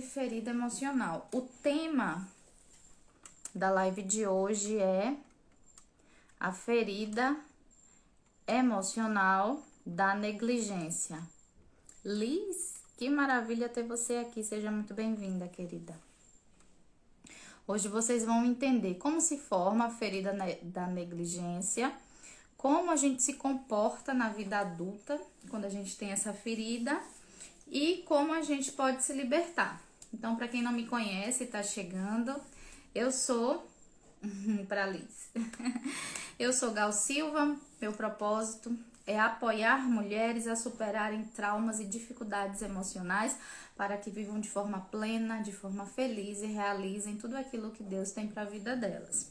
Ferida emocional. O tema da live de hoje é a ferida emocional da negligência. Liz, que maravilha ter você aqui. Seja muito bem-vinda, querida. Hoje vocês vão entender como se forma a ferida da negligência, como a gente se comporta na vida adulta quando a gente tem essa ferida e como a gente pode se libertar. Então, para quem não me conhece e tá chegando, eu sou para Liz. Eu sou Gal Silva. Meu propósito é apoiar mulheres a superarem traumas e dificuldades emocionais para que vivam de forma plena, de forma feliz e realizem tudo aquilo que Deus tem para a vida delas.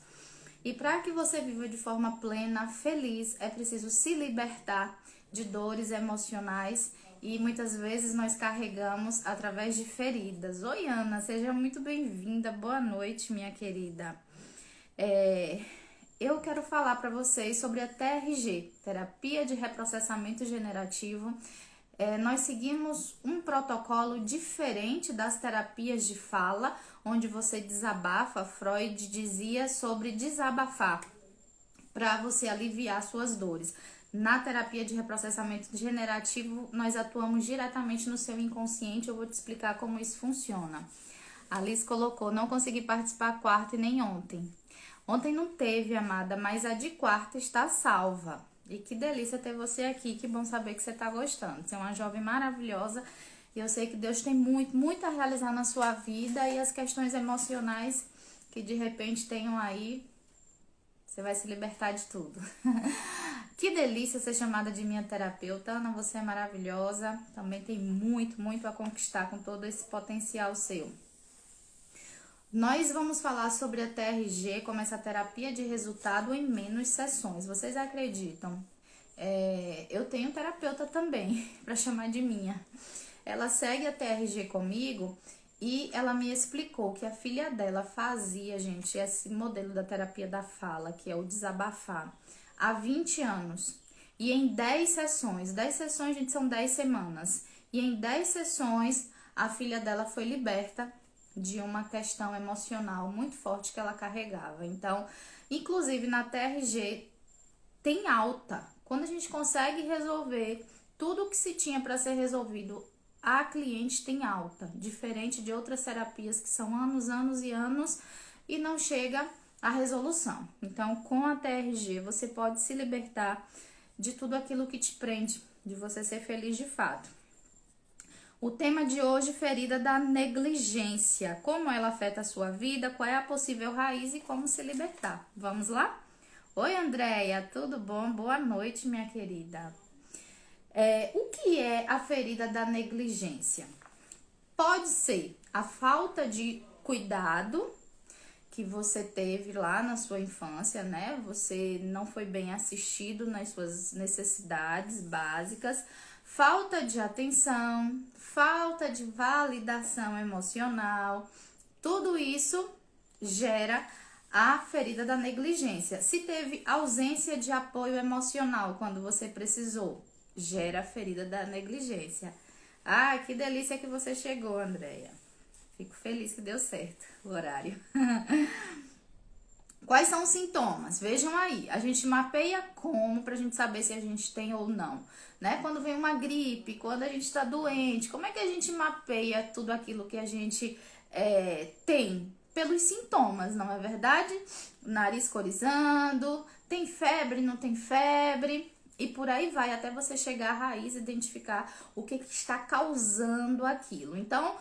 E para que você viva de forma plena, feliz, é preciso se libertar de dores emocionais e muitas vezes nós carregamos através de feridas. Oi, Ana, seja muito bem-vinda. Boa noite, minha querida. Eu quero falar para vocês sobre a TRG, Terapia de Reprocessamento Generativo. Nós seguimos um protocolo diferente das terapias de fala, onde você desabafa. Freud dizia sobre desabafar, para você aliviar suas dores. Na terapia de reprocessamento generativo, nós atuamos diretamente no seu inconsciente. Eu vou te explicar como isso funciona. A Liz colocou, não consegui participar quarta e nem ontem. Ontem não teve, amada, mas a de quarta está salva. E que delícia ter você aqui, que bom saber que você está gostando. Você é uma jovem maravilhosa e eu sei que Deus tem muito a realizar na sua vida e as questões emocionais que de repente tenham aí, você vai se libertar de tudo. Que delícia ser chamada de minha terapeuta. Ana, você é maravilhosa, também tem muito a conquistar com todo esse potencial seu. Nós vamos falar sobre a TRG, como essa terapia de resultado em menos sessões. Vocês acreditam? Eu tenho terapeuta também, para chamar de minha. Ela segue a TRG comigo e ela me explicou que a filha dela fazia, gente, esse modelo da terapia da fala, que é o desabafar, há 20 anos. E em 10 sessões, gente, são 10 semanas. E em 10 sessões, a filha dela foi liberta de uma questão emocional muito forte que ela carregava. Então, inclusive na TRG tem alta. Quando a gente consegue resolver tudo o que se tinha para ser resolvido, a cliente tem alta, diferente de outras terapias que são anos e não chega à resolução. Então, com a TRG, você pode se libertar de tudo aquilo que te prende, de você ser feliz de fato. O tema de hoje, ferida da negligência. Como ela afeta a sua vida, qual é a possível raiz e como se libertar. Vamos lá? Oi, Andréia, tudo bom? Boa noite, minha querida. O que é a ferida da negligência? Pode ser a falta de cuidado que você teve lá na sua infância, né? Você não foi bem assistido nas suas necessidades básicas, falta de atenção, falta de validação emocional, tudo isso gera a ferida da negligência. Se teve ausência de apoio emocional quando você precisou, gera a ferida da negligência. Ah, que delícia que você chegou, Andréia. Fico feliz que deu certo o horário. Quais são os sintomas? Vejam aí, a gente mapeia como pra gente saber se a gente tem ou não, né? Quando vem uma gripe, quando a gente tá doente, como é que a gente mapeia tudo aquilo que a gente tem? Pelos sintomas, não é verdade? Nariz corizando, tem febre, não tem febre, e por aí vai, até você chegar à raiz e identificar o que está causando aquilo. Então,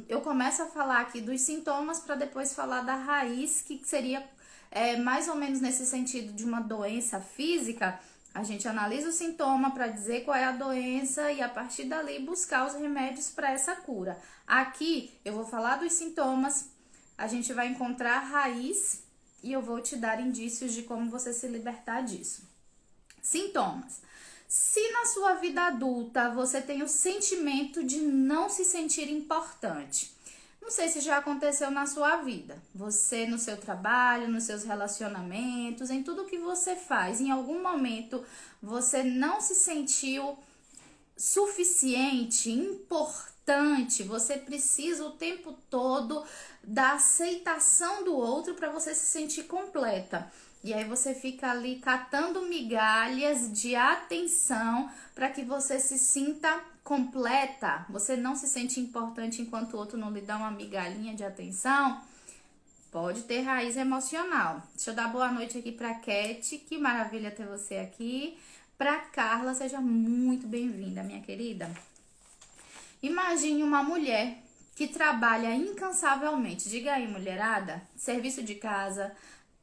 eu começo a falar aqui dos sintomas para depois falar da raiz, que seria mais ou menos nesse sentido de uma doença física. A gente analisa o sintoma para dizer qual é a doença e a partir dali buscar os remédios para essa cura. Aqui eu vou falar dos sintomas, a gente vai encontrar a raiz e eu vou te dar indícios de como você se libertar disso. Sintomas. Se na sua vida adulta você tem o sentimento de não se sentir importante, não sei se já aconteceu na sua vida, você no seu trabalho, nos seus relacionamentos, em tudo que você faz, em algum momento você não se sentiu suficiente, importante, importante, você precisa o tempo todo da aceitação do outro para você se sentir completa. E aí você fica ali catando migalhas de atenção para que você se sinta completa. Você não se sente importante enquanto o outro não lhe dá uma migalhinha de atenção. Pode ter raiz emocional. Deixa eu dar boa noite aqui para Cat, que maravilha ter você aqui. Para Carla, seja muito bem-vinda, minha querida. Imagine uma mulher que trabalha incansavelmente. Diga aí, mulherada, serviço de casa,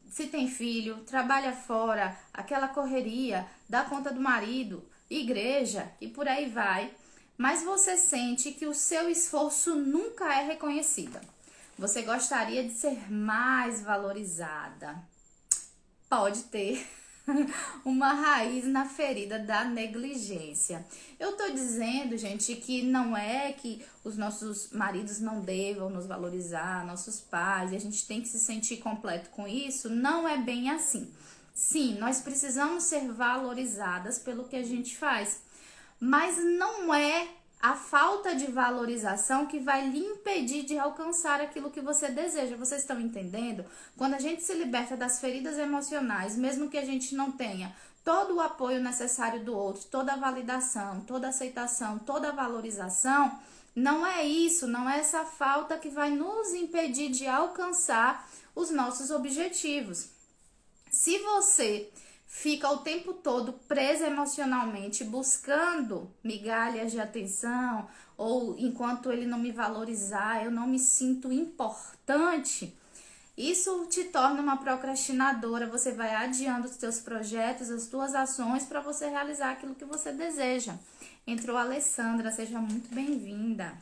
se tem filho, trabalha fora, aquela correria, dá conta do marido, igreja e por aí vai. Mas você sente que o seu esforço nunca é reconhecido. Você gostaria de ser mais valorizada. Pode ter uma raiz na ferida da negligência. Eu tô dizendo, gente, que não é que os nossos maridos não devam nos valorizar, nossos pais, e a gente tem que se sentir completo com isso. Não é bem assim. Sim, nós precisamos ser valorizadas pelo que a gente faz, mas não é a falta de valorização que vai lhe impedir de alcançar aquilo que você deseja. Vocês estão entendendo? Quando a gente se liberta das feridas emocionais, mesmo que a gente não tenha todo o apoio necessário do outro, toda a validação, toda a aceitação, toda a valorização, não é isso, não é essa falta que vai nos impedir de alcançar os nossos objetivos. Se você fica o tempo todo presa emocionalmente, buscando migalhas de atenção, ou enquanto ele não me valorizar, eu não me sinto importante, isso te torna uma procrastinadora. Você vai adiando os seus projetos, as suas ações para você realizar aquilo que você deseja. Entrou a Alessandra, seja muito bem-vinda.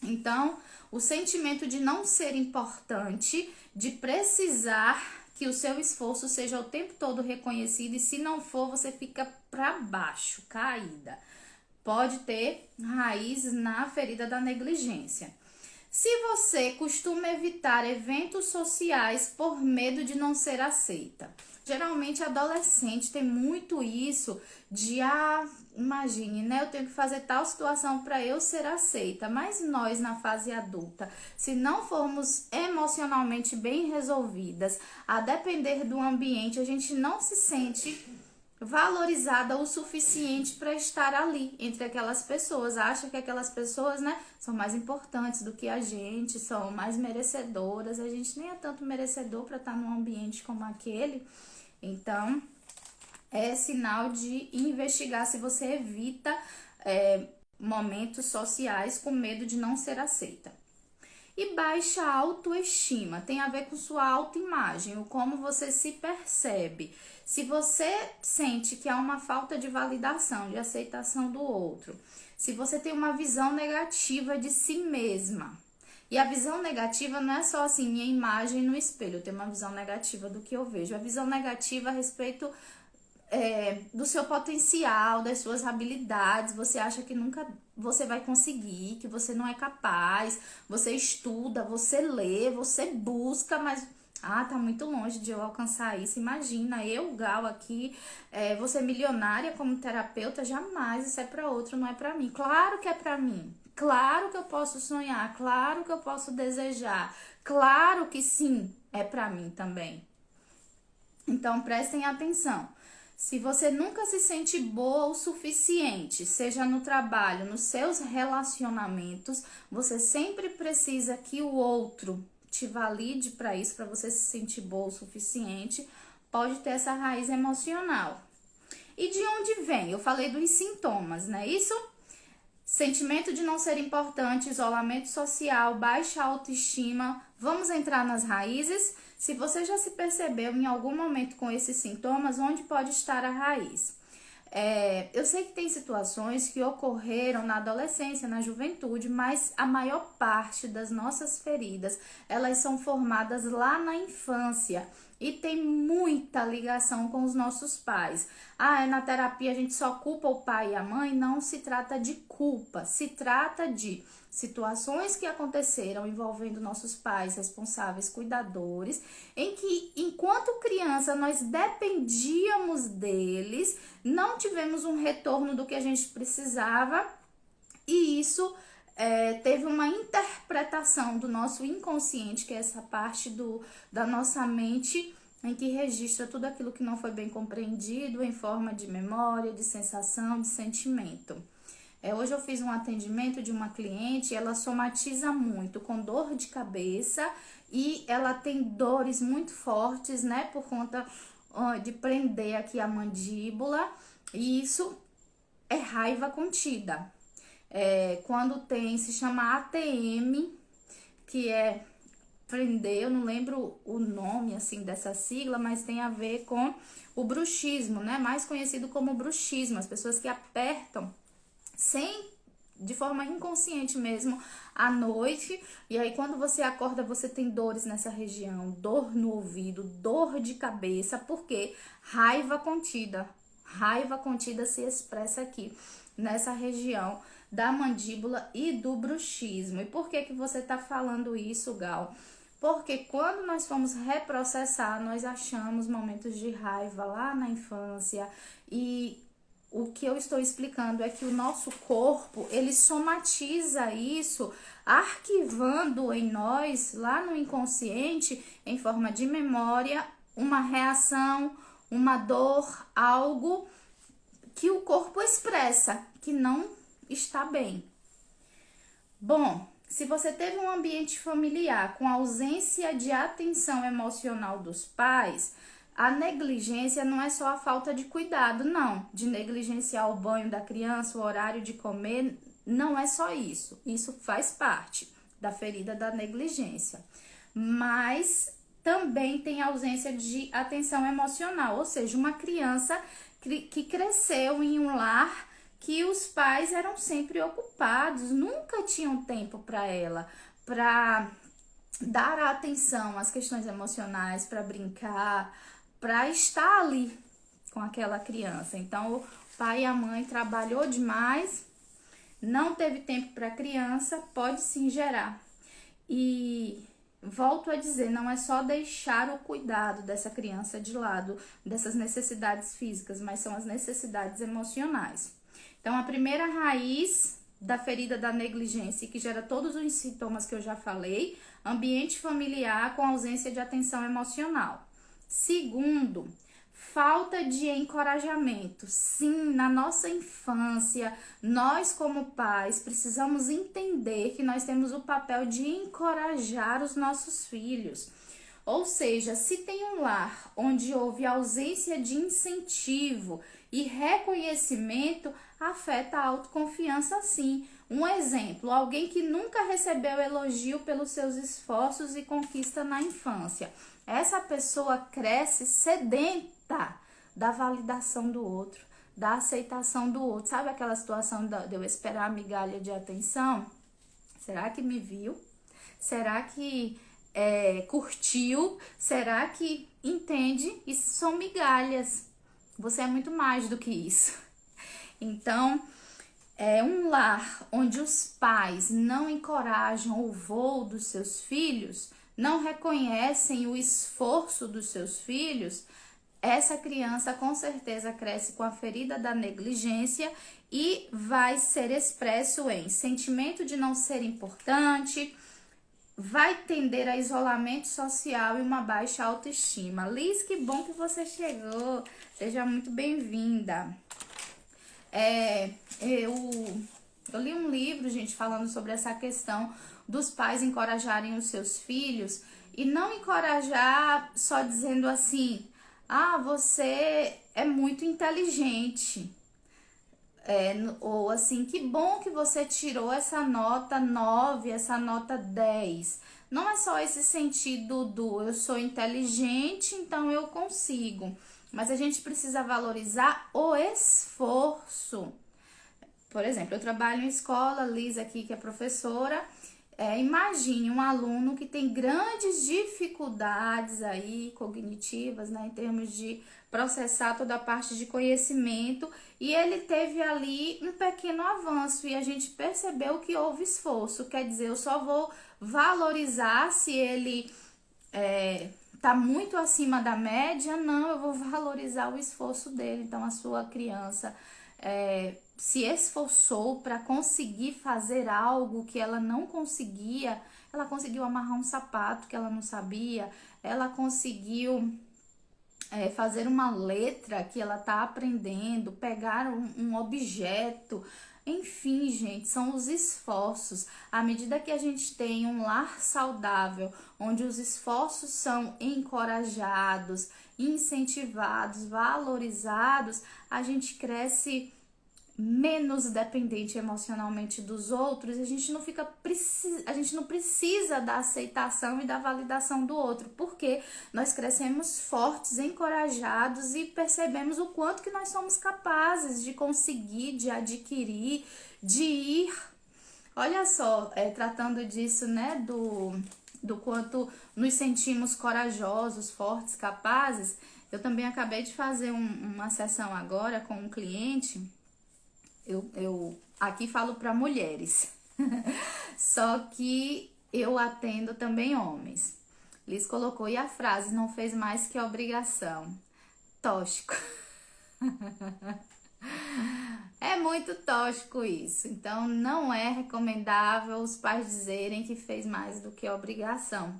Então, o sentimento de não ser importante, de precisar que o seu esforço seja o tempo todo reconhecido, e se não for, você fica para baixo, caída. Pode ter raiz na ferida da negligência. Se você costuma evitar eventos sociais por medo de não ser aceita. Geralmente adolescente tem muito isso de, imagine, né? Eu tenho que fazer tal situação para eu ser aceita. Mas nós, na fase adulta, se não formos emocionalmente bem resolvidas, a depender do ambiente, a gente não se sente valorizada o suficiente para estar ali entre aquelas pessoas. Acha que aquelas pessoas, né, são mais importantes do que a gente, são mais merecedoras. A gente nem é tanto merecedor para estar num ambiente como aquele. Então, é sinal de investigar se você evita momentos sociais com medo de não ser aceita. E baixa autoestima tem a ver com sua autoimagem, o como você se percebe. Se você sente que há uma falta de validação, de aceitação do outro, se você tem uma visão negativa de si mesma. E a visão negativa não é só assim, minha imagem no espelho, eu tenho uma visão negativa do que eu vejo. A visão negativa a respeito do seu potencial, das suas habilidades. Você acha que nunca você vai conseguir, que você não é capaz. Você estuda, você lê, você busca, mas tá muito longe de eu alcançar isso. Imagina, eu, Gal, aqui, você milionária como terapeuta, jamais. Isso é para outro, não é para mim. Claro que é para mim. Claro que eu posso sonhar, claro que eu posso desejar, claro que sim, é para mim também. Então, prestem atenção. Se você nunca se sente boa o suficiente, seja no trabalho, nos seus relacionamentos, você sempre precisa que o outro te valide para isso, para você se sentir boa o suficiente, pode ter essa raiz emocional. E de onde vem? Eu falei dos sintomas, não é isso? Sentimento de não ser importante, isolamento social, baixa autoestima. Vamos entrar nas raízes? Se você já se percebeu em algum momento com esses sintomas, onde pode estar a raiz? Eu sei que tem situações que ocorreram na adolescência, na juventude, mas a maior parte das nossas feridas, elas são formadas lá na infância. E tem muita ligação com os nossos pais. Na terapia a gente só culpa o pai e a mãe. Não se trata de culpa, se trata de situações que aconteceram envolvendo nossos pais responsáveis, cuidadores, em que enquanto criança nós dependíamos deles, não tivemos um retorno do que a gente precisava, e isso teve uma interpretação do nosso inconsciente, que é essa parte da nossa mente, em que registra tudo aquilo que não foi bem compreendido em forma de memória, de sensação, de sentimento. Hoje eu fiz um atendimento de uma cliente, ela somatiza muito com dor de cabeça e ela tem dores muito fortes, né, por conta de prender aqui a mandíbula, e isso é raiva contida. Quando se chama ATM, que é prender, eu não lembro o nome assim dessa sigla, mas tem a ver com o bruxismo, né? Mais conhecido como bruxismo, as pessoas que apertam de forma inconsciente mesmo à noite, e aí quando você acorda você tem dores nessa região, dor no ouvido, dor de cabeça, porque raiva contida se expressa aqui nessa região da mandíbula e do bruxismo. E por que você tá falando isso, Gal? Porque quando nós fomos reprocessar, nós achamos momentos de raiva lá na infância, e o que eu estou explicando é que o nosso corpo, ele somatiza isso, arquivando em nós, lá no inconsciente, em forma de memória, uma reação, uma dor, algo que o corpo expressa, que não está bem. Bom, se você teve um ambiente familiar com ausência de atenção emocional dos pais, a negligência não é só a falta de cuidado, não. De negligenciar o banho da criança, o horário de comer, não é só isso. Isso faz parte da ferida da negligência. Mas também tem ausência de atenção emocional, ou seja, uma criança que cresceu em um lar que os pais eram sempre ocupados, nunca tinham tempo para ela, para dar atenção às questões emocionais, para brincar, para estar ali com aquela criança. Então, o pai e a mãe trabalhou demais, não teve tempo para a criança, pode sim gerar. E volto a dizer, não é só deixar o cuidado dessa criança de lado, dessas necessidades físicas, mas são as necessidades emocionais. Então, a primeira raiz da ferida da negligência, que gera todos os sintomas que eu já falei, ambiente familiar com ausência de atenção emocional. Segundo, falta de encorajamento. Sim, na nossa infância, nós como pais precisamos entender que nós temos o papel de encorajar os nossos filhos. Ou seja, se tem um lar onde houve ausência de incentivo e reconhecimento, afeta a autoconfiança sim. Um exemplo, alguém que nunca recebeu elogio pelos seus esforços e conquista na infância. Essa pessoa cresce sedenta da validação do outro, da aceitação do outro. Sabe aquela situação de eu esperar a migalha de atenção? Será que me viu? Será que curtiu? Será que entende? Isso são migalhas. Você é muito mais do que isso. Então, um lar onde os pais não encorajam o voo dos seus filhos, não reconhecem o esforço dos seus filhos, essa criança com certeza cresce com a ferida da negligência e vai ser expresso em sentimento de não ser importante, vai tender a isolamento social e uma baixa autoestima. Liz, que bom que você chegou, seja muito bem-vinda. Eu li um livro, gente, falando sobre essa questão dos pais encorajarem os seus filhos e não encorajar só dizendo assim, você é muito inteligente, ou assim, que bom que você tirou essa nota 9, essa nota 10. Não é só esse sentido do eu sou inteligente, então eu consigo, mas a gente precisa valorizar o esforço. Por exemplo, eu trabalho em escola, Liz aqui que é professora, imagine um aluno que tem grandes dificuldades aí cognitivas, né, em termos de processar toda a parte de conhecimento, e ele teve ali um pequeno avanço e a gente percebeu que houve esforço. Quer dizer, eu só vou valorizar se ele tá muito acima da média? Não, eu vou valorizar o esforço dele. Então, a sua criança se esforçou para conseguir fazer algo que ela não conseguia. Ela conseguiu amarrar um sapato que ela não sabia, ela conseguiu fazer uma letra que ela tá aprendendo, pegar um objeto. Enfim, gente, são os esforços. À medida que a gente tem um lar saudável, onde os esforços são encorajados, incentivados, valorizados, a gente cresce menos dependente emocionalmente dos outros, a gente não fica a gente não precisa da aceitação e da validação do outro, porque nós crescemos fortes, encorajados e percebemos o quanto que nós somos capazes de conseguir, de adquirir, de ir. Olha só, tratando disso, né, do quanto nos sentimos corajosos, fortes, capazes. Eu também acabei de fazer uma sessão agora com um cliente. Eu aqui falo para mulheres, só que eu atendo também homens. Liz colocou, e a frase, não fez mais que obrigação. Tóxico. É muito tóxico isso. Então, não é recomendável os pais dizerem que fez mais do que obrigação.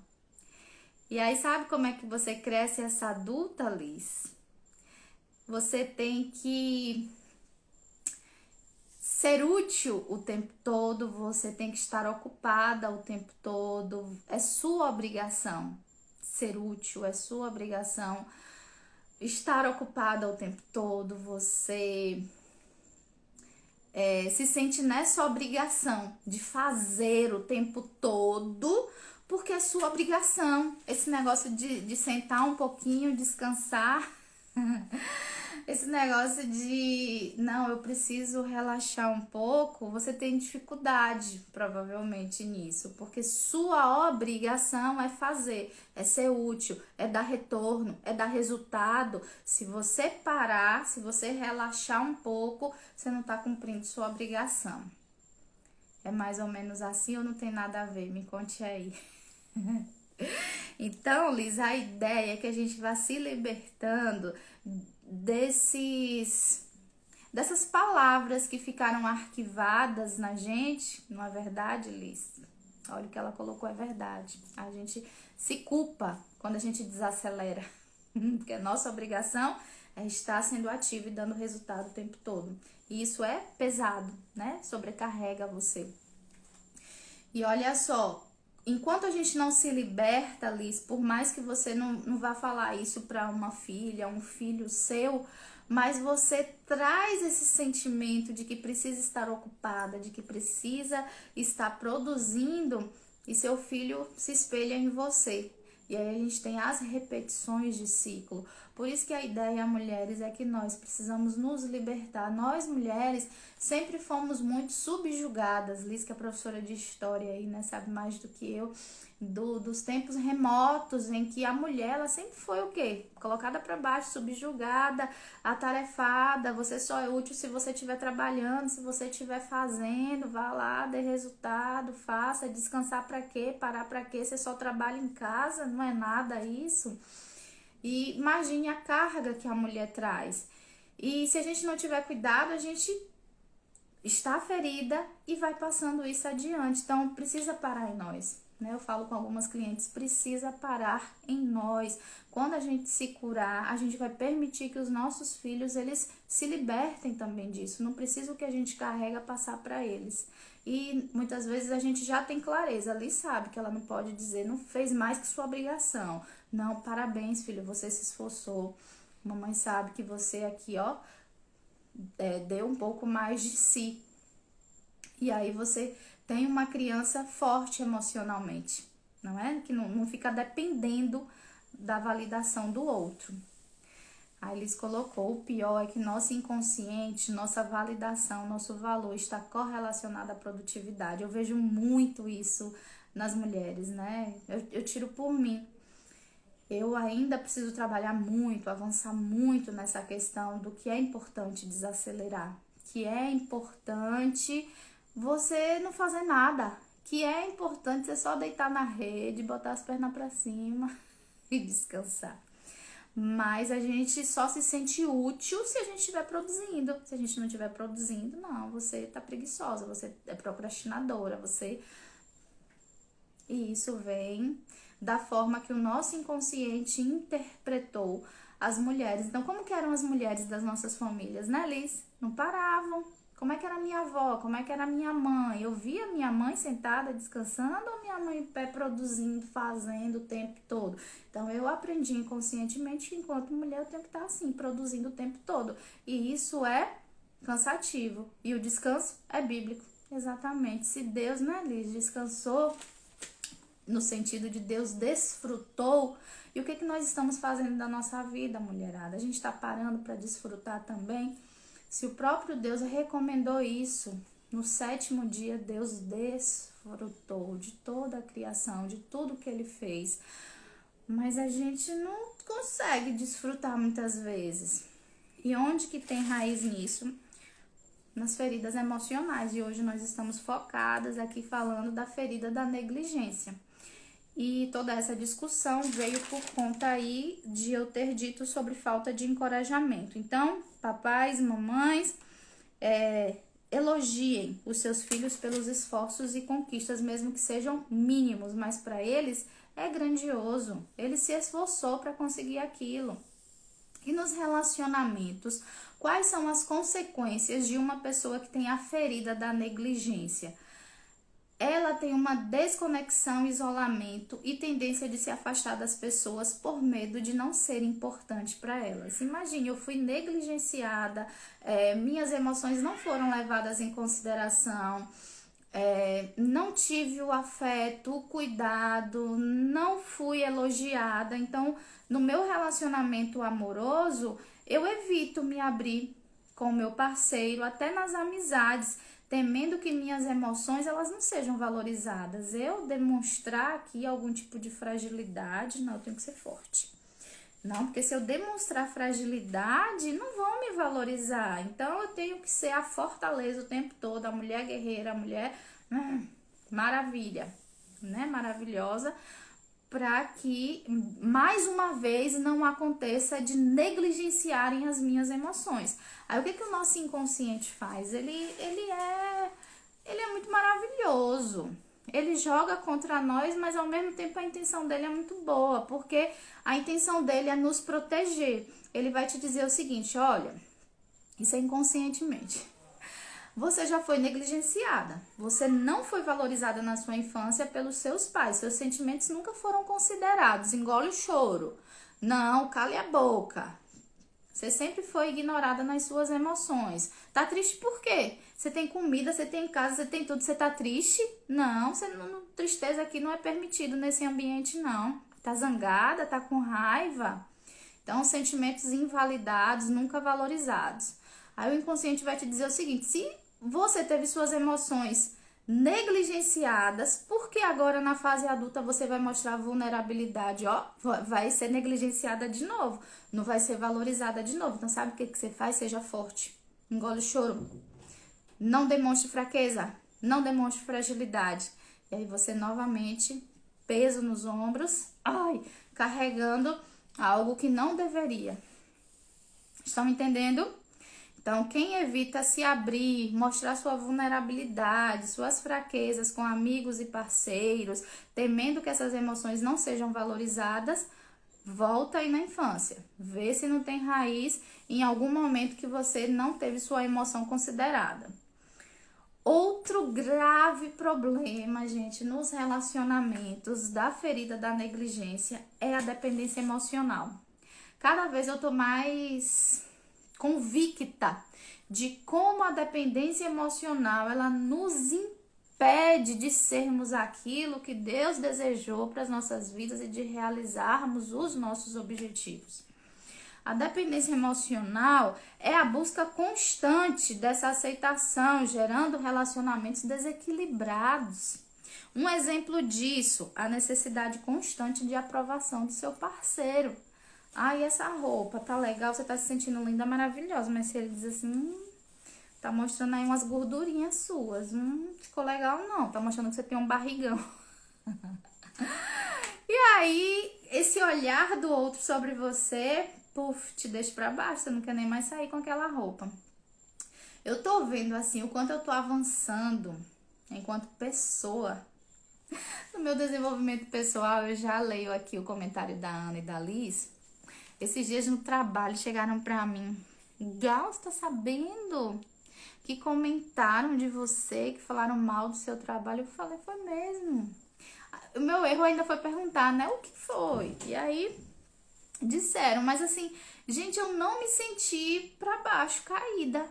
E aí, sabe como é que você cresce essa adulta, Liz? Você tem que ser útil o tempo todo, você tem que estar ocupada o tempo todo, é sua obrigação ser útil, é sua obrigação estar ocupada o tempo todo, você se sente nessa obrigação de fazer o tempo todo, porque é sua obrigação, esse negócio de sentar um pouquinho, descansar. Esse negócio de, não, eu preciso relaxar um pouco, você tem dificuldade, provavelmente, nisso, porque sua obrigação é fazer, é ser útil, é dar retorno, é dar resultado. Se você parar, se você relaxar um pouco, você não tá cumprindo sua obrigação. É mais ou menos assim ou não tem nada a ver? Me conte aí. Então, Liz, a ideia é que a gente vá se libertando dessas palavras que ficaram arquivadas na gente. Não é verdade, Liz? Olha o que ela colocou, é verdade. A gente se culpa quando a gente desacelera, porque a nossa obrigação é estar sendo ativo e dando resultado o tempo todo. E isso é pesado, né? Sobrecarrega você. E olha só, enquanto a gente não se liberta, Liz, por mais que você não vá falar isso para uma filha, um filho seu, mas você traz esse sentimento de que precisa estar ocupada, de que precisa estar produzindo, e seu filho se espelha em você. E aí a gente tem as repetições de ciclo. Por isso que a ideia, mulheres, é que nós precisamos nos libertar. Nós, mulheres, sempre fomos muito subjugadas. Liz, que é professora de história aí, né, sabe mais do que eu, dos tempos remotos em que a mulher, ela sempre foi o quê? Colocada para baixo, subjugada, atarefada. Você só é útil se você estiver trabalhando, se você estiver fazendo. Vá lá, dê resultado, faça. Descansar para quê? Parar para quê? Você só trabalha em casa, não é nada isso. E imagine a carga que a mulher traz. E se a gente não tiver cuidado, a gente está ferida e vai passando isso adiante. Então, precisa parar em nós, né? Eu falo com algumas clientes, precisa parar em nós. Quando a gente se curar, a gente vai permitir que os nossos filhos, eles se libertem também disso. Não precisa o que a gente carrega passar para eles. E muitas vezes a gente já tem clareza, ali sabe que ela não pode dizer, não fez mais que sua obrigação. Não, parabéns, filho, você se esforçou. Mamãe sabe que você aqui, ó, deu um pouco mais de si. E aí você tem uma criança forte emocionalmente, não é? Que não fica dependendo da validação do outro. Aí eles colocou, o pior é que nosso inconsciente, nossa validação, nosso valor está correlacionado à produtividade. Eu vejo muito isso nas mulheres, né? Eu tiro por mim. Eu ainda preciso trabalhar muito, avançar muito nessa questão do que é importante desacelerar, que é importante você não fazer nada, que é importante você só deitar na rede, botar as pernas para cima e descansar. Mas a gente só se sente útil se a gente estiver produzindo. Se a gente não estiver produzindo, não, você tá preguiçosa, você é procrastinadora, você... E isso vem da forma que o nosso inconsciente interpretou as mulheres. Então, como que eram as mulheres das nossas famílias, né, Liz? Não paravam. Como é que era a minha avó? Como é que era a minha mãe? Eu via minha mãe sentada descansando ou minha mãe em pé produzindo, fazendo o tempo todo? Então, eu aprendi inconscientemente que enquanto mulher eu tenho que estar assim, produzindo o tempo todo. E isso é cansativo. E o descanso é bíblico. Exatamente. Se Deus, né, Liz, descansou no sentido de Deus desfrutou. E o que nós estamos fazendo da nossa vida, mulherada? A gente está parando para desfrutar também? Se o próprio Deus recomendou isso, no 7º dia Deus desfrutou de toda a criação, de tudo que ele fez. Mas a gente não consegue desfrutar muitas vezes. E onde que tem raiz nisso? Nas feridas emocionais. E hoje nós estamos focadas aqui falando da ferida da negligência. E toda essa discussão veio por conta aí de eu ter dito sobre falta de encorajamento. Então, papais, mamães, elogiem os seus filhos pelos esforços e conquistas, mesmo que sejam mínimos, mas para eles é grandioso. Ele se esforçou para conseguir aquilo. E nos relacionamentos, quais são as consequências de uma pessoa que tem a ferida da negligência? Ela tem uma desconexão, isolamento e tendência de se afastar das pessoas por medo de não ser importante para elas. Imagine, eu fui negligenciada, minhas emoções não foram levadas em consideração, não tive o afeto, o cuidado, não fui elogiada. Então, no meu relacionamento amoroso, eu evito me abrir com o meu parceiro, até nas amizades, temendo que minhas emoções elas não sejam valorizadas. Eu demonstrar aqui algum tipo de fragilidade, não, eu tenho que ser forte. Não, porque se eu demonstrar fragilidade, não vão me valorizar. Então, eu tenho que ser a fortaleza o tempo todo, a mulher guerreira, a mulher maravilha, né? Maravilhosa, para que, mais uma vez, não aconteça de negligenciarem as minhas emoções. Aí, o que o nosso inconsciente faz? Ele é muito maravilhoso. Ele joga contra nós, mas ao mesmo tempo a intenção dele é muito boa, porque a intenção dele é nos proteger. Ele vai te dizer o seguinte, olha, isso é inconscientemente. Você já foi negligenciada, você não foi valorizada na sua infância pelos seus pais, seus sentimentos nunca foram considerados, engole o choro, não, cale a boca. Você sempre foi ignorada nas suas emoções. Tá triste por quê? Você tem comida, você tem casa, você tem tudo, você tá triste? Não, tristeza aqui não é permitido nesse ambiente, não. Tá zangada, tá com raiva? Então, sentimentos invalidados, nunca valorizados. Aí o inconsciente vai te dizer o seguinte, se você teve suas emoções negligenciadas, por que agora na fase adulta você vai mostrar vulnerabilidade? Ó, vai ser negligenciada de novo, não vai ser valorizada de novo. Então sabe o que você faz? Seja forte, engole o choro, não demonstre fraqueza, não demonstre fragilidade. E aí você novamente, peso nos ombros, carregando algo que não deveria. Estão entendendo? Então, quem evita se abrir, mostrar sua vulnerabilidade, suas fraquezas com amigos e parceiros, temendo que essas emoções não sejam valorizadas, volta aí na infância. Vê se não tem raiz em algum momento que você não teve sua emoção considerada. Outro grave problema, gente, nos relacionamentos da ferida da negligência é a dependência emocional. Cada vez eu tô mais convicta de como a dependência emocional ela nos impede de sermos aquilo que Deus desejou para as nossas vidas e de realizarmos os nossos objetivos. A dependência emocional é a busca constante dessa aceitação, gerando relacionamentos desequilibrados. Um exemplo disso, a necessidade constante de aprovação do seu parceiro. Ai, essa roupa tá legal, você tá se sentindo linda, maravilhosa. Mas se ele diz assim, tá mostrando aí umas gordurinhas suas. Ficou legal não, tá mostrando que você tem um barrigão. E aí, esse olhar do outro sobre você, puf, te deixa pra baixo, você não quer nem mais sair com aquela roupa. Eu tô vendo assim o quanto eu tô avançando enquanto pessoa. No meu desenvolvimento pessoal, eu já leio aqui o comentário da Ana e da Liz. Esses dias no trabalho chegaram pra mim. Gal, você tá sabendo que comentaram de você, que falaram mal do seu trabalho? Eu falei, foi mesmo. O meu erro ainda foi perguntar, né? O que foi? E aí disseram, mas assim, gente, eu não me senti pra baixo, caída.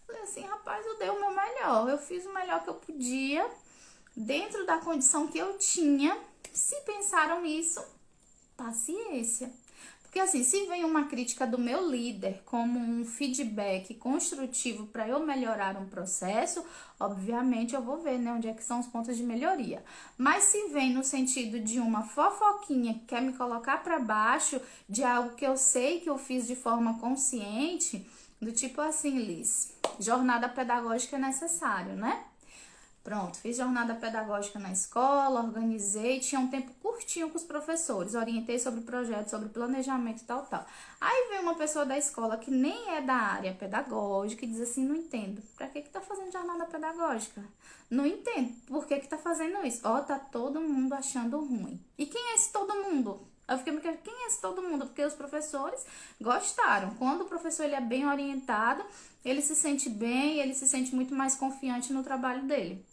Falei assim, rapaz, eu dei o meu melhor. Eu fiz o melhor que eu podia, dentro da condição que eu tinha. Se pensaram isso, paciência. Porque assim, se vem uma crítica do meu líder como um feedback construtivo para eu melhorar um processo, obviamente eu vou ver, né, onde é que são os pontos de melhoria. Mas se vem no sentido de uma fofoquinha que quer me colocar para baixo de algo que eu sei que eu fiz de forma consciente, do tipo assim, Liz, jornada pedagógica é necessário, né? Pronto, fiz jornada pedagógica na escola, organizei, tinha um tempo curtinho com os professores, orientei sobre projetos, sobre planejamento e tal, tal. Aí veio uma pessoa da escola que nem é da área pedagógica e diz assim, não entendo, pra que tá fazendo jornada pedagógica? Não entendo, por que tá fazendo isso? Ó, tá todo mundo achando ruim. E quem é esse todo mundo? Eu fiquei me questionando, quem é esse todo mundo? Porque os professores gostaram. Quando o professor ele é bem orientado, ele se sente bem, ele se sente muito mais confiante no trabalho dele.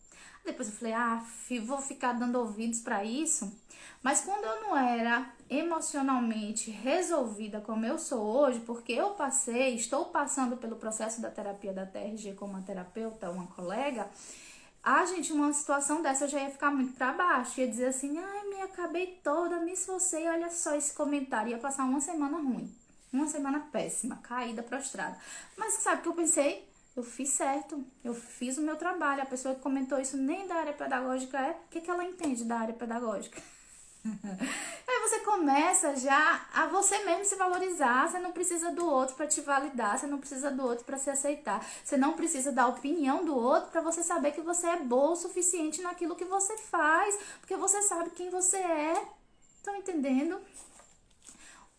Depois eu falei, vou ficar dando ouvidos para isso. Mas quando eu não era emocionalmente resolvida como eu sou hoje, porque eu estou passando pelo processo da terapia da TRG como uma terapeuta, uma colega, gente, uma situação dessa eu já ia ficar muito para baixo. Ia dizer assim, me acabei toda, me esforcei, olha só esse comentário. Ia passar uma semana ruim, uma semana péssima, caída, prostrada. Mas sabe o que eu pensei? Eu fiz certo, eu fiz o meu trabalho. A pessoa que comentou isso nem da área pedagógica é. O que ela entende da área pedagógica? Aí você começa já a você mesmo se valorizar. Você não precisa do outro para te validar. Você não precisa do outro para se aceitar. Você não precisa da opinião do outro para você saber que você é boa o suficiente naquilo que você faz. Porque você sabe quem você é. Estão entendendo?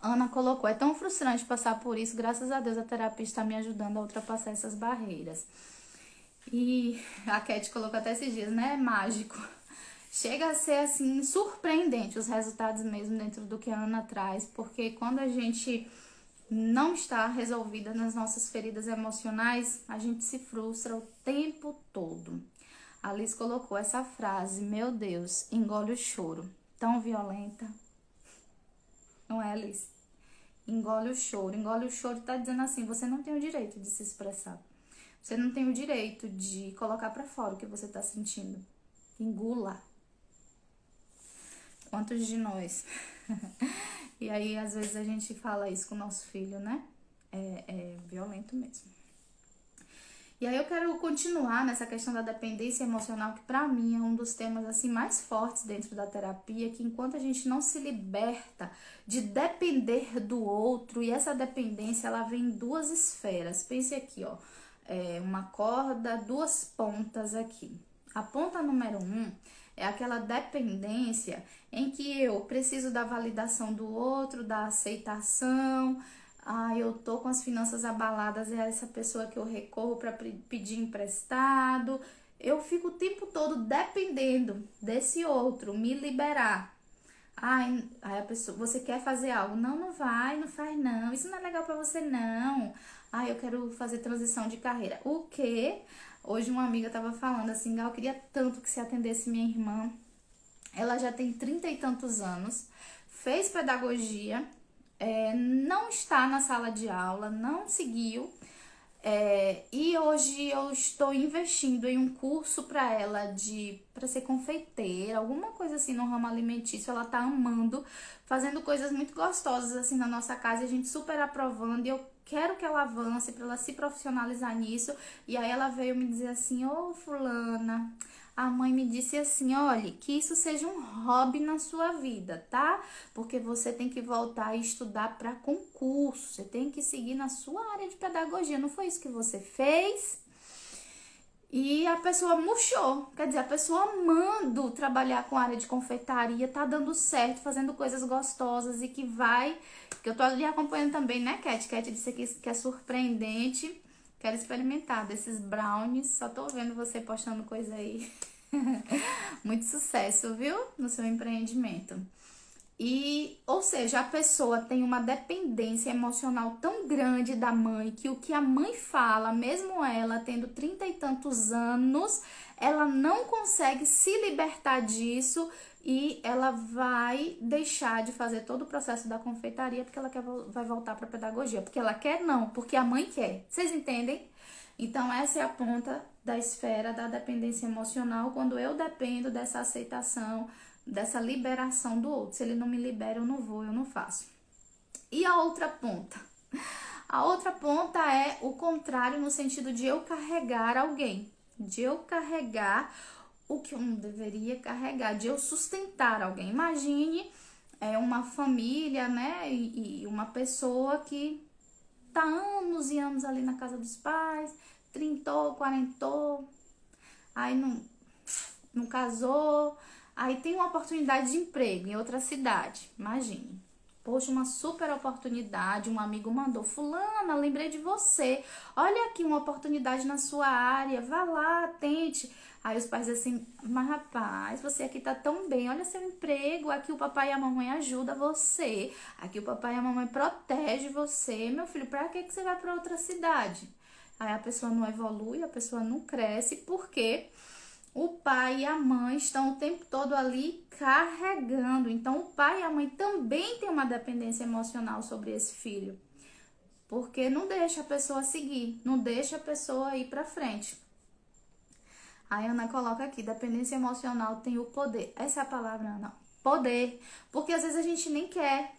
Ana colocou, é tão frustrante passar por isso, graças a Deus a terapia está me ajudando a ultrapassar essas barreiras. E a Cat colocou até esses dias, né? É mágico. Chega a ser, assim, surpreendente os resultados mesmo dentro do que a Ana traz, porque quando a gente não está resolvida nas nossas feridas emocionais, a gente se frustra o tempo todo. A Liz colocou essa frase, meu Deus, engole o choro, tão violenta. Não é, Liz? Engole o choro. Engole o choro tá dizendo assim, você não tem o direito de se expressar. Você não tem o direito de colocar pra fora o que você tá sentindo. Engula. Quantos de nós? E aí, às vezes, a gente fala isso com o nosso filho, né? É violento mesmo. E aí eu quero continuar nessa questão da dependência emocional, que pra mim é um dos temas assim mais fortes dentro da terapia, que enquanto a gente não se liberta de depender do outro, e essa dependência ela vem em duas esferas. Pense aqui, ó, uma corda, duas pontas aqui. A ponta número 1 é aquela dependência em que eu preciso da validação do outro, da aceitação. Eu tô com as finanças abaladas, é essa pessoa que eu recorro para pedir emprestado. Eu fico o tempo todo dependendo desse outro me liberar. Aí a pessoa, você quer fazer algo? Não, não vai, não faz não. Isso não é legal para você não. Eu quero fazer transição de carreira. O quê? Hoje uma amiga tava falando assim, eu queria tanto que se atendesse minha irmã. Ela já tem 30 e tantos anos, fez pedagogia, não está na sala de aula, não seguiu, e hoje eu estou investindo em um curso para ela para ser confeiteira, alguma coisa assim no ramo alimentício. Ela tá amando, fazendo coisas muito gostosas assim na nossa casa, e a gente super aprovando, e eu quero que ela avance para ela se profissionalizar nisso. E aí ela veio me dizer assim, fulana, a mãe me disse assim, olha, que isso seja um hobby na sua vida, tá? Porque você tem que voltar a estudar para concurso, você tem que seguir na sua área de pedagogia, não foi isso que você fez? E a pessoa murchou, quer dizer, a pessoa amando trabalhar com a área de confeitaria, tá dando certo, fazendo coisas gostosas e que eu tô ali acompanhando também, né, Cat? Cat disse que é surpreendente, quero experimentar desses brownies, só tô vendo você postando coisa aí. Muito sucesso, viu? No seu empreendimento. E, ou seja, a pessoa tem uma dependência emocional tão grande da mãe que o que a mãe fala, mesmo ela tendo 30 e tantos anos, ela não consegue se libertar disso e ela vai deixar de fazer todo o processo da confeitaria porque ela vai voltar para a pedagogia. Porque ela quer, não, porque a mãe quer. Vocês entendem? Então, essa é a ponta da esfera da dependência emocional, quando eu dependo dessa aceitação, dessa liberação do outro. Se ele não me libera, eu não vou, eu não faço. E a outra ponta? A outra ponta é o contrário, no sentido de eu carregar alguém, de eu carregar o que eu não deveria carregar, de eu sustentar alguém. Imagine uma família, né, e uma pessoa que tá anos e anos ali na casa dos pais, 30, 40, aí não casou, aí tem uma oportunidade de emprego em outra cidade, imagine. Poxa, uma super oportunidade, um amigo mandou, fulana, lembrei de você, olha aqui uma oportunidade na sua área, vá lá, tente. Aí os pais assim, mas rapaz, você aqui tá tão bem, olha seu emprego, aqui o papai e a mamãe ajudam você, aqui o papai e a mamãe protegem você, meu filho, pra que você vai pra outra cidade? Aí a pessoa não evolui, a pessoa não cresce, porque o pai e a mãe estão o tempo todo ali carregando. Então, o pai e a mãe também têm uma dependência emocional sobre esse filho, porque não deixa a pessoa seguir, não deixa a pessoa ir pra frente. A Ana coloca aqui, dependência emocional tem o poder. Essa é a palavra, Ana. Poder. Porque às vezes a gente nem quer.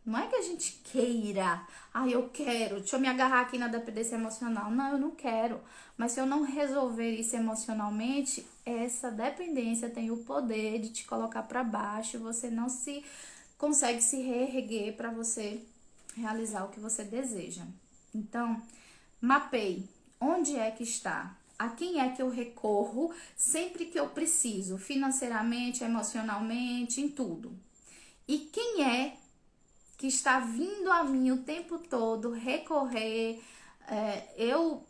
Não é que a gente queira. Eu quero. Deixa eu me agarrar aqui na dependência emocional. Não, eu não quero. Mas se eu não resolver isso emocionalmente, essa dependência tem o poder de te colocar para baixo. Você não se consegue se reerguer para você realizar o que você deseja. Então, mapeie. Onde é que está? A quem é que eu recorro sempre que eu preciso, financeiramente, emocionalmente, em tudo? E quem é que está vindo a mim o tempo todo recorrer? Eu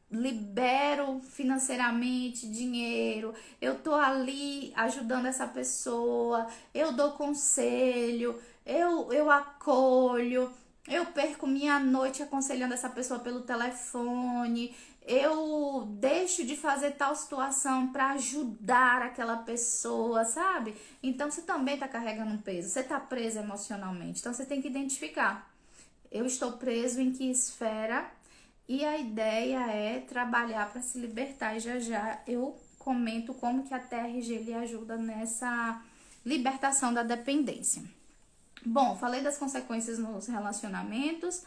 libero financeiramente dinheiro, eu tô ali ajudando essa pessoa, eu dou conselho, eu acolho, eu perco minha noite aconselhando essa pessoa pelo telefone, eu deixo de fazer tal situação para ajudar aquela pessoa, sabe? Então você também tá carregando um peso, você tá preso emocionalmente. Então você tem que identificar. Eu estou preso em que esfera? E a ideia é trabalhar para se libertar. E já já eu comento como que a TRG lhe ajuda nessa libertação da dependência. Bom, falei das consequências nos relacionamentos.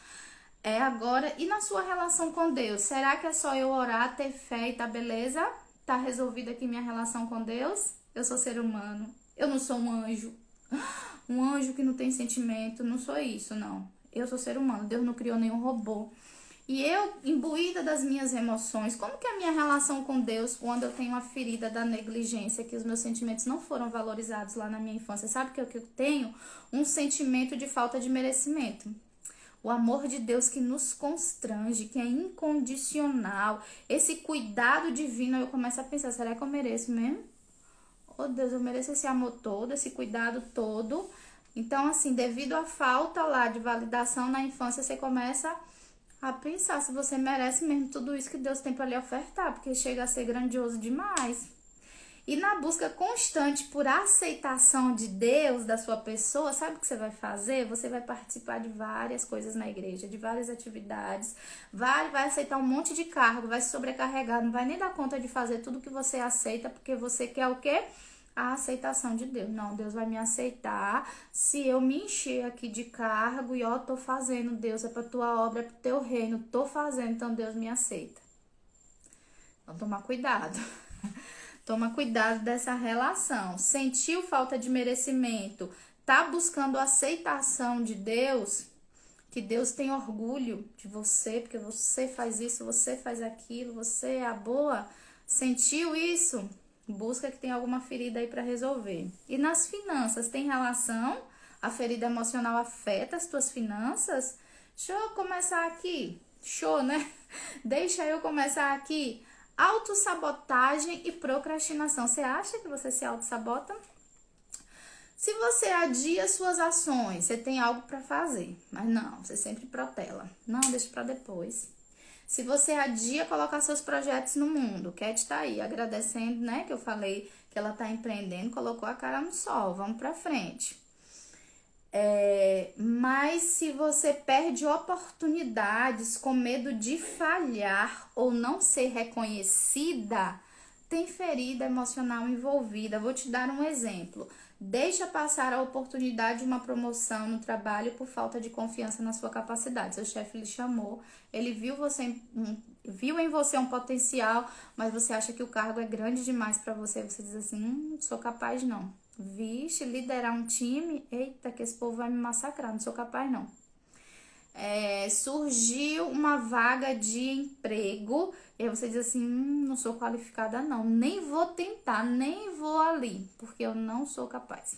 Agora, e na sua relação com Deus? Será que é só eu orar, ter fé e tá beleza? Tá resolvida aqui minha relação com Deus? Eu sou ser humano. Eu não sou um anjo. Um anjo que não tem sentimento. Não sou isso, não. Eu sou ser humano. Deus não criou nenhum robô. E eu, imbuída das minhas emoções, como que é a minha relação com Deus quando eu tenho uma ferida da negligência, que os meus sentimentos não foram valorizados lá na minha infância? Sabe que eu tenho? Um sentimento de falta de merecimento. O amor de Deus que nos constrange, que é incondicional. Esse cuidado divino, eu começo a pensar, será que eu mereço mesmo? Oh Deus, eu mereço esse amor todo, esse cuidado todo. Então, assim, devido à falta lá de validação na infância, você começa a pensar se você merece mesmo tudo isso que Deus tem para lhe ofertar, porque chega a ser grandioso demais. E na busca constante por aceitação de Deus, da sua pessoa, sabe o que você vai fazer? Você vai participar de várias coisas na igreja, de várias atividades, vai aceitar um monte de cargo, vai se sobrecarregar, não vai nem dar conta de fazer tudo que você aceita, porque você quer o quê? A aceitação de Deus. Não, Deus vai me aceitar se eu me encher aqui de cargo e tô fazendo, Deus, é pra tua obra, é pro teu reino, tô fazendo, então Deus me aceita. Então, tomar cuidado. Toma cuidado dessa relação. Sentiu falta de merecimento, tá buscando aceitação de Deus, que Deus tem orgulho de você, porque você faz isso, você faz aquilo, você é a boa. Sentiu isso? Busca que tem alguma ferida aí para resolver. E nas finanças, tem relação? A ferida emocional afeta as tuas finanças? Deixa eu começar aqui. Show, né? Deixa eu começar aqui. Autossabotagem e procrastinação. Você acha que você se autossabota? Se você adia suas ações, você tem algo para fazer, mas não, você sempre protela. Não, deixa para depois. Se você adia colocar seus projetos no mundo, Cat tá aí agradecendo, né, que eu falei que ela tá empreendendo, colocou a cara no sol, vamos pra frente. Mas se você perde oportunidades com medo de falhar ou não ser reconhecida, tem ferida emocional envolvida. Vou te dar um exemplo. Deixa passar a oportunidade de uma promoção no trabalho por falta de confiança na sua capacidade. Seu chefe lhe chamou, ele viu em você um potencial, mas você acha que o cargo é grande demais para você. Você diz assim, não sou capaz não. Vixe, liderar um time, eita, que esse povo vai me massacrar, não sou capaz não. Surgiu uma vaga de emprego, e aí você diz assim, não sou qualificada não, nem vou tentar, nem vou ali, porque eu não sou capaz.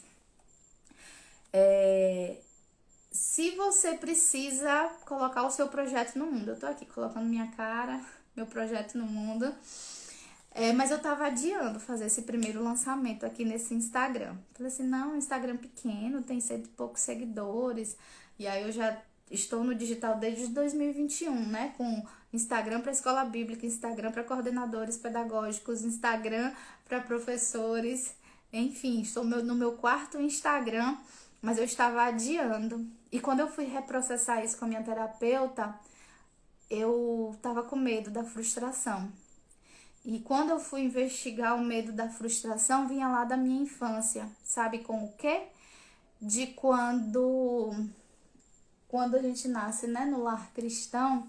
Se você precisa colocar o seu projeto no mundo, eu tô aqui colocando minha cara, meu projeto no mundo, mas eu tava adiando fazer esse primeiro lançamento aqui nesse Instagram. Falei assim, não, Instagram pequeno, tem 100 e poucos seguidores, e aí eu já estou no digital desde 2021, né? Com Instagram para escola bíblica, Instagram para coordenadores pedagógicos, Instagram para professores, enfim, estou no meu quarto Instagram, mas eu estava adiando. E quando eu fui reprocessar isso com a minha terapeuta, eu tava com medo da frustração. E quando eu fui investigar o medo da frustração, vinha lá da minha infância. Sabe com o quê? De quando a gente nasce, né, no lar cristão,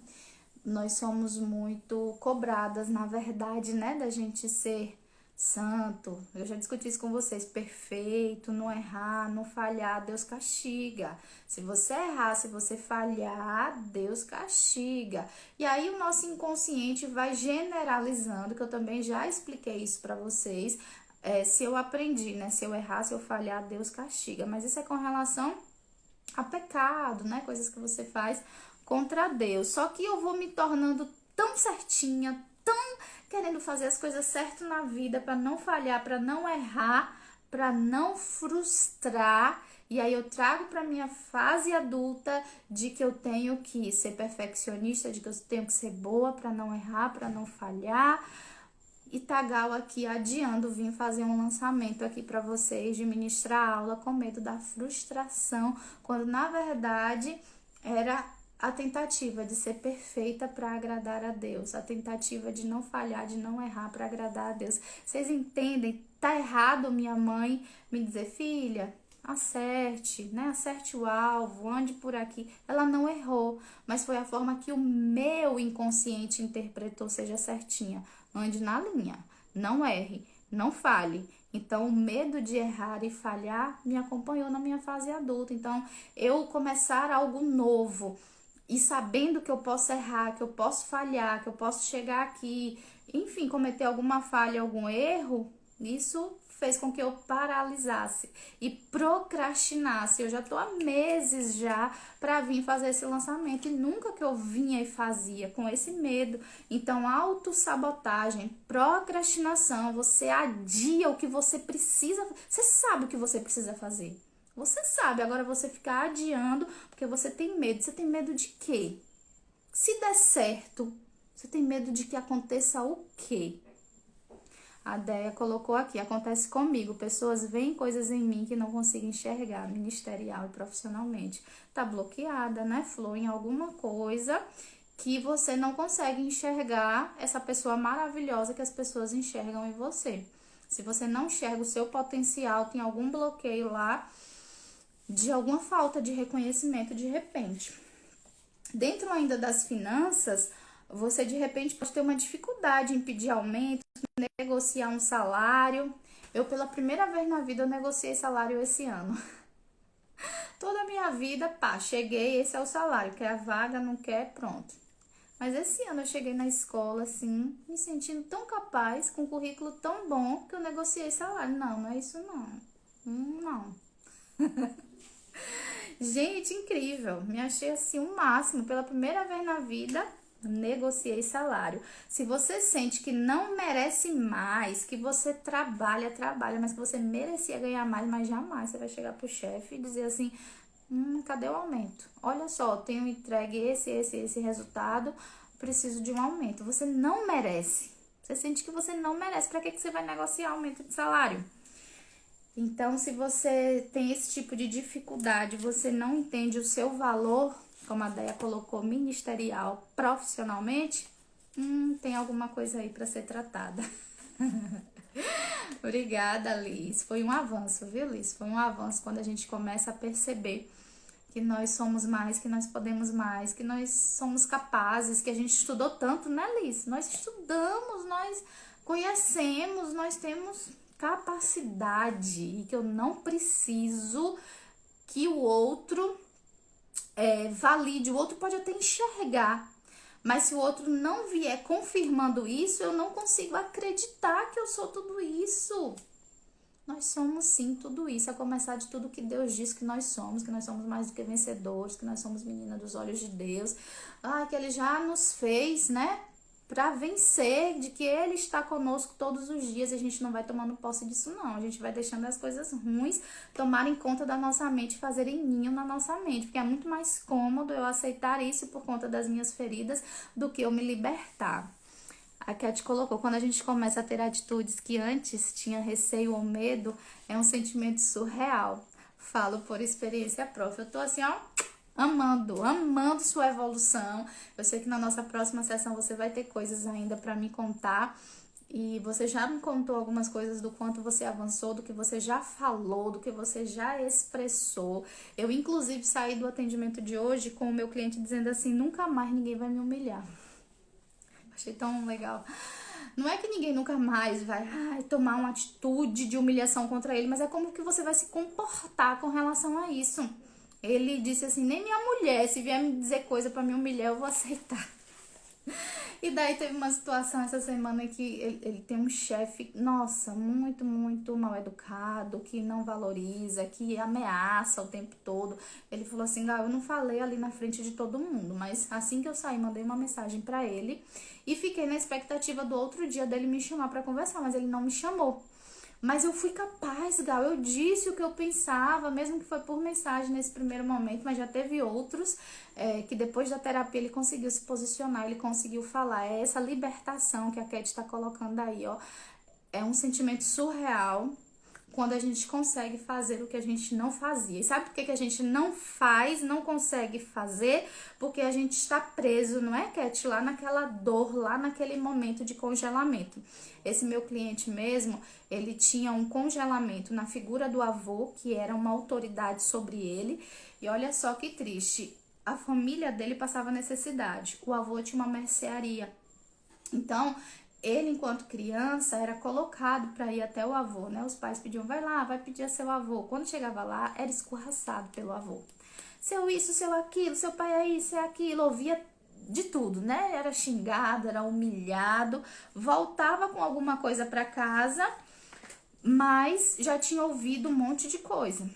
nós somos muito cobradas, na verdade, né, da gente ser santo. Eu já discuti isso com vocês, perfeito, não errar, não falhar, Deus castiga. Se você errar, se você falhar, Deus castiga. E aí o nosso inconsciente vai generalizando, que eu também já expliquei isso para vocês. Se eu aprendi, né, se eu errar, se eu falhar, Deus castiga. Mas isso é com relação a pecado, né? Coisas que você faz contra Deus. Só que eu vou me tornando tão certinha, tão querendo fazer as coisas certas na vida para não falhar, para não errar, para não frustrar. E aí eu trago para minha fase adulta de que eu tenho que ser perfeccionista, de que eu tenho que ser boa para não errar, para não falhar. E Tagal aqui adiando, vim fazer um lançamento aqui para vocês de ministrar aula com medo da frustração, quando na verdade era a tentativa de ser perfeita para agradar a Deus, a tentativa de não falhar, de não errar para agradar a Deus. Vocês entendem? Tá errado minha mãe me dizer, filha, acerte, né? Acerte o alvo, ande por aqui. Ela não errou, mas foi a forma que o meu inconsciente interpretou, seja certinha. Ande na linha, não erre, não falhe. Então, o medo de errar e falhar me acompanhou na minha fase adulta. Então, eu começar algo novo e sabendo que eu posso errar, que eu posso falhar, que eu posso chegar aqui, enfim, cometer alguma falha, algum erro, isso fez com que eu paralisasse e procrastinasse. Eu já tô há meses já para vir fazer esse lançamento e nunca que eu vinha e fazia com esse medo. Então, autossabotagem, procrastinação, você adia o que você precisa, você sabe o que você precisa fazer. Você sabe, agora você fica adiando porque você tem medo. Você tem medo de quê? Se der certo, você tem medo de que aconteça o quê? A Déia colocou aqui, acontece comigo, pessoas veem coisas em mim que não consigo enxergar, ministerial e profissionalmente. Tá bloqueada, né, Flor, em alguma coisa que você não consegue enxergar essa pessoa maravilhosa que as pessoas enxergam em você. Se você não enxerga o seu potencial, tem algum bloqueio lá de alguma falta de reconhecimento de repente. Dentro ainda das finanças, você de repente pode ter uma dificuldade em pedir aumento, negociar um salário. Eu, pela primeira vez na vida, eu negociei salário esse ano. Toda a minha vida, pá, cheguei, esse é o salário. Quer a vaga, não quer, pronto. Mas esse ano eu cheguei na escola, assim, me sentindo tão capaz, com um currículo tão bom, que eu negociei salário. Não, não é isso não. Não. Gente, incrível. Me achei assim o máximo. Pela primeira vez na vida, negociei salário. Se você sente que não merece mais, que você trabalha, mas que você merecia ganhar mais, mas jamais você vai chegar pro chefe e dizer assim: cadê o aumento? Olha só, tenho entregue esse resultado, preciso de um aumento. Você não merece. Você sente que você não merece. Para que você vai negociar aumento de salário? Então, se você tem esse tipo de dificuldade, você não entende o seu valor, como a Deia colocou, ministerial, profissionalmente, tem alguma coisa aí para ser tratada. Obrigada, Liz. Foi um avanço, viu, Liz? Foi um avanço quando a gente começa a perceber que nós somos mais, que nós podemos mais, que nós somos capazes, que a gente estudou tanto, né, Liz? Nós estudamos, nós conhecemos, nós temos capacidade e que eu não preciso que o outro valide. O outro pode até enxergar, mas se o outro não vier confirmando isso, eu não consigo acreditar que eu sou tudo isso. Nós somos sim tudo isso, a começar de tudo que Deus diz que nós somos mais do que vencedores, que nós somos menina dos olhos de Deus. Que Ele já nos fez, né? Para vencer, de que Ele está conosco todos os dias, e a gente não vai tomando posse disso não, a gente vai deixando as coisas ruins tomarem conta da nossa mente, fazerem ninho na nossa mente, porque é muito mais cômodo eu aceitar isso por conta das minhas feridas do que eu me libertar. A Cat colocou, quando a gente começa a ter atitudes que antes tinha receio ou medo, é um sentimento surreal. Falo por experiência própria. Eu tô assim, ó, amando sua evolução. Eu sei que na nossa próxima sessão você vai ter coisas ainda para me contar. E você já me contou algumas coisas do quanto você avançou, do que você já falou, do que você já expressou. Eu, inclusive, saí do atendimento de hoje com o meu cliente dizendo assim, nunca mais ninguém vai me humilhar. Achei tão legal. Não é que ninguém nunca mais vai tomar uma atitude de humilhação contra ele, mas é como que você vai se comportar com relação a isso. Ele disse assim, nem minha mulher, se vier me dizer coisa pra me humilhar, eu vou aceitar. E daí teve uma situação essa semana que ele tem um chefe, nossa, muito mal educado, que não valoriza, que ameaça o tempo todo. Ele falou assim, eu não falei ali na frente de todo mundo, mas assim que eu saí, mandei uma mensagem pra ele e fiquei na expectativa do outro dia dele me chamar pra conversar, mas ele não me chamou. Mas eu fui capaz, Gal, eu disse o que eu pensava, mesmo que foi por mensagem nesse primeiro momento, mas já teve outros que depois da terapia ele conseguiu se posicionar, ele conseguiu falar. É essa libertação que a Cat está colocando aí, ó. É um sentimento surreal quando a gente consegue fazer o que a gente não fazia. E sabe por que a gente não faz, não consegue fazer? Porque a gente está preso, não é, Cat? Lá naquela dor, lá naquele momento de congelamento. Esse meu cliente mesmo, ele tinha um congelamento na figura do avô, que era uma autoridade sobre ele. E olha só que triste, a família dele passava necessidade. O avô tinha uma mercearia. Então, ele, enquanto criança, era colocado para ir até o avô, né? Os pais pediam, vai lá, vai pedir a seu avô. Quando chegava lá, era escorraçado pelo avô. Seu isso, seu aquilo, seu pai é isso, é aquilo. Ouvia de tudo, né? Era xingado, era humilhado. Voltava com alguma coisa para casa, mas já tinha ouvido um monte de coisa.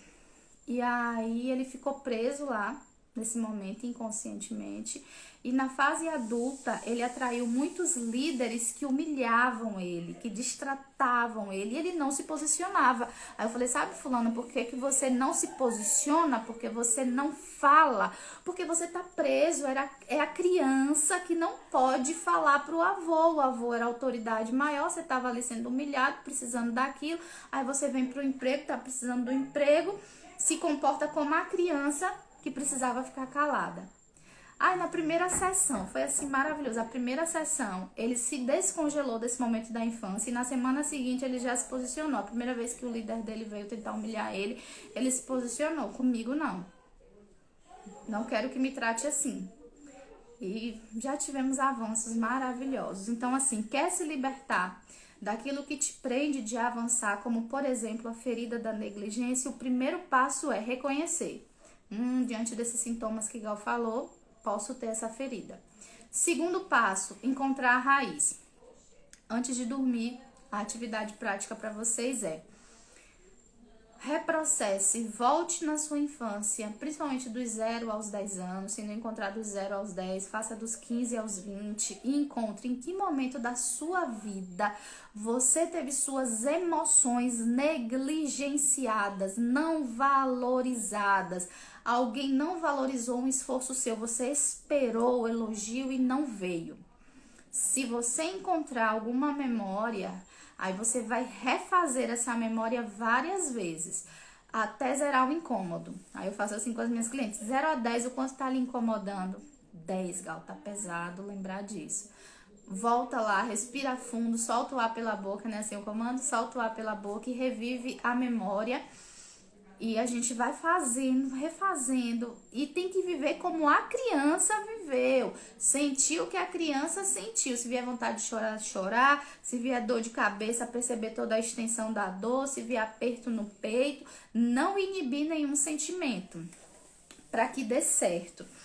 E aí ele ficou preso lá, nesse momento, inconscientemente. E na fase adulta, ele atraiu muitos líderes que humilhavam ele, que destratavam ele, e ele não se posicionava. Aí eu falei, sabe, fulano, por que você não se posiciona? Porque você não fala? Porque você tá preso, é a criança que não pode falar pro avô. O avô era a autoridade maior, você tava ali sendo humilhado, precisando daquilo. Aí você vem pro emprego, tá precisando do emprego, se comporta como a criança que precisava ficar calada. Aí na primeira sessão, foi assim maravilhoso, a primeira sessão, ele se descongelou desse momento da infância e na semana seguinte ele já se posicionou. A primeira vez que o líder dele veio tentar humilhar ele se posicionou, comigo não. Não quero que me trate assim. E já tivemos avanços maravilhosos. Então assim, quer se libertar daquilo que te prende de avançar, como por exemplo a ferida da negligência, o primeiro passo é reconhecer. Diante desses sintomas que Gal falou, posso ter essa ferida. Segundo passo, encontrar a raiz. Antes de dormir, a atividade prática para vocês é: reprocesse, volte na sua infância, principalmente dos 0 aos 10 anos. Se não encontrar dos 0 aos 10, faça dos 15 aos 20 e encontre em que momento da sua vida você teve suas emoções negligenciadas, não valorizadas. Alguém não valorizou um esforço seu, você esperou o elogio e não veio. Se você encontrar alguma memória, aí você vai refazer essa memória várias vezes, até zerar o incômodo. Aí eu faço assim com as minhas clientes: 0 a 10, o quanto tá lhe incomodando? 10, Gal, tá pesado lembrar disso. Volta lá, respira fundo, solta o ar pela boca, né? Assim, o comando, solta o ar pela boca e revive a memória. E a gente vai fazendo, refazendo, e tem que viver como a criança viveu. Sentir o que a criança sentiu. Se vier vontade de chorar, chorar. Se vier dor de cabeça, perceber toda a extensão da dor. Se vier aperto no peito, não inibir nenhum sentimento, para que dê certo.